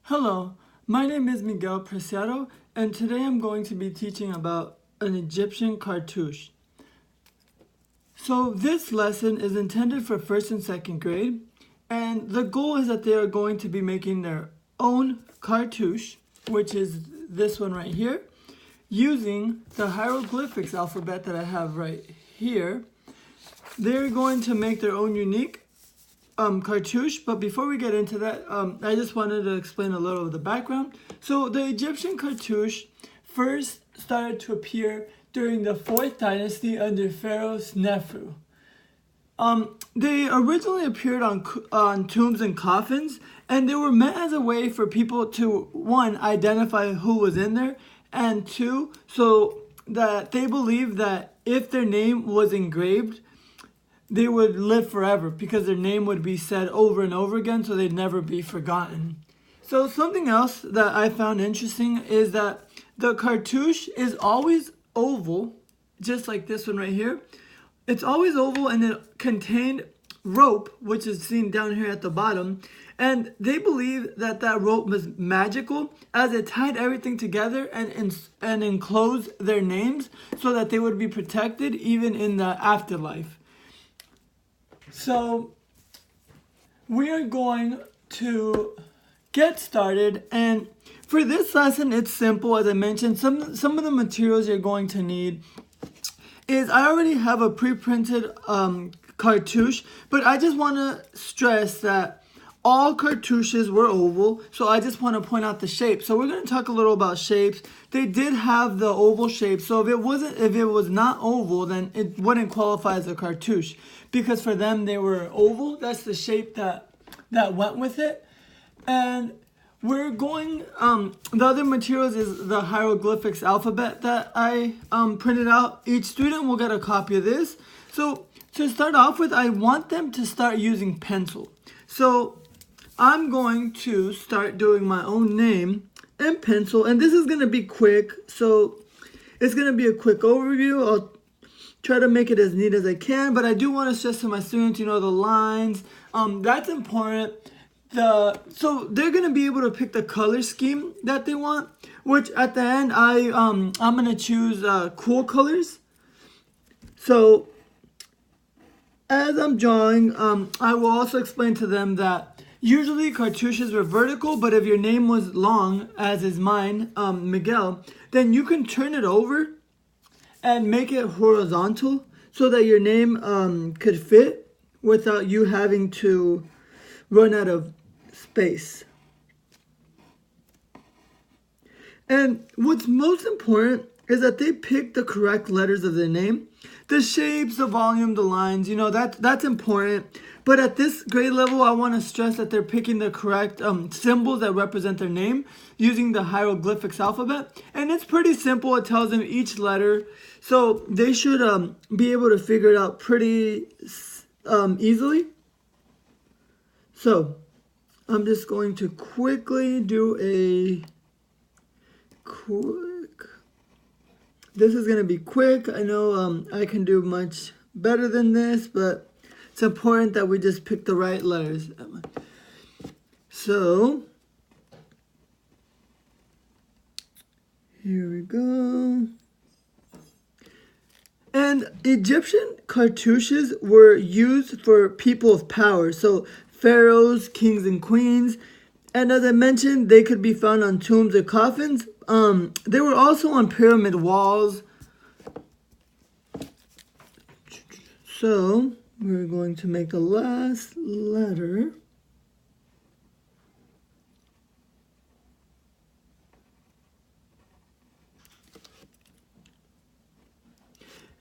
Hello, my name is Miguel Preciado, and today I'm going to be teaching about an Egyptian cartouche. So this lesson is intended for 1st and 2nd grade, and the goal is that they are going to be making their own cartouche, which is this one right here, using the hieroglyphics alphabet that I have right here. They're going to make their own unique cartouche, but before we get into that, I just wanted to explain a little of the background. So the Egyptian cartouche first started to appear during the 4th dynasty under Pharaoh Sneferu. They originally appeared on tombs and coffins, and they were meant as a way for people to, one, identify who was in there, and two, so that they believed that if their name was engraved, they would live forever because their name would be said over and over again, so they'd never be forgotten. So something else that I found interesting is that the cartouche is always oval, just like this one right here. It's always oval, and it contained rope, which is seen down here at the bottom. And they believe that that rope was magical, as it tied everything together and enclosed their names so that they would be protected even in the afterlife. So we are going to get started, and for this lesson it's simple. As I mentioned, some of the materials you're going to need is, I already have a pre-printed cartouche, but I just want to stress that all cartouches were oval, so I just want to point out the shape. So we're going to talk a little about shapes. They did have the oval shape, so if it was not oval, then it wouldn't qualify as a cartouche, because for them they were oval. That's the shape that went with it. And we're going, the other materials is the hieroglyphics alphabet that I printed out. Each student will get a copy of this. So to start off with, I want them to start using pencil. So I'm going to start doing my own name in pencil, and this is going to be quick, so it's going to be a quick overview. I'll try to make it as neat as I can, but I do want to stress to my students, the lines, that's important. So they're going to be able to pick the color scheme that they want, which at the end, I'm going to choose cool colors. So as I'm drawing, I will also explain to them that usually cartouches were vertical, but if your name was long, as is mine, Miguel, then you can turn it over and make it horizontal so that your name could fit without you having to run out of space. And what's most important is that they pick the correct letters of their name. The shapes, the volume, the lines, that's important. But at this grade level, I want to stress that they're picking the correct symbols that represent their name using the hieroglyphics alphabet. And it's pretty simple. It tells them each letter. So they should be able to figure it out pretty easily. So I'm just going to quickly do this is going to be quick. I know I can do much better than this, but it's important that we just pick the right letters. So here we go. And Egyptian cartouches were used for people of power, so pharaohs, kings, and queens. And as I mentioned, they could be found on tombs or coffins. They were also on pyramid walls. So we're going to make the last letter.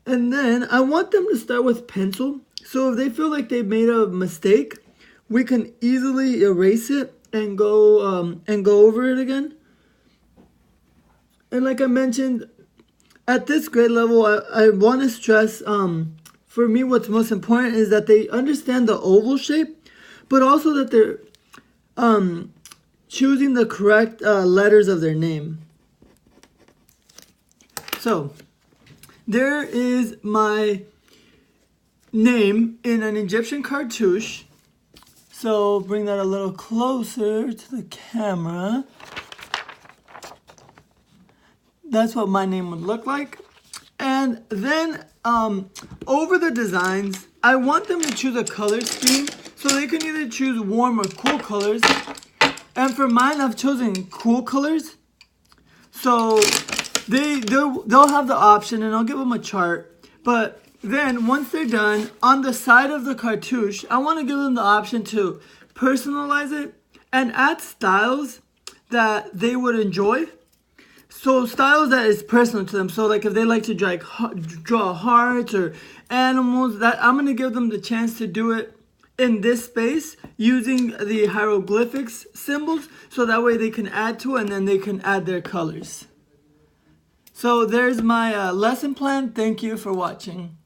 And then I want them to start with pencil. So if they feel like they made a mistake, we can easily erase it and go over it again. And like I mentioned, at this grade level, I want to stress, for me, what's most important is that they understand the oval shape, but also that they're choosing the correct letters of their name. So there is my name in an Egyptian cartouche. So bring that a little closer to the camera. That's what my name would look like. And then over the designs, I want them to choose a color scheme. So they can either choose warm or cool colors. And for mine, I've chosen cool colors. So they'll have the option, and I'll give them a chart. But then once they're done, on the side of the cartouche, I want to give them the option to personalize it and add styles that they would enjoy. So styles that is personal to them. So like if they like to draw hearts or animals, that I'm going to give them the chance to do it in this space using the hieroglyphics symbols, so that way they can add to it and then they can add their colors. So there's my lesson plan. Thank you for watching.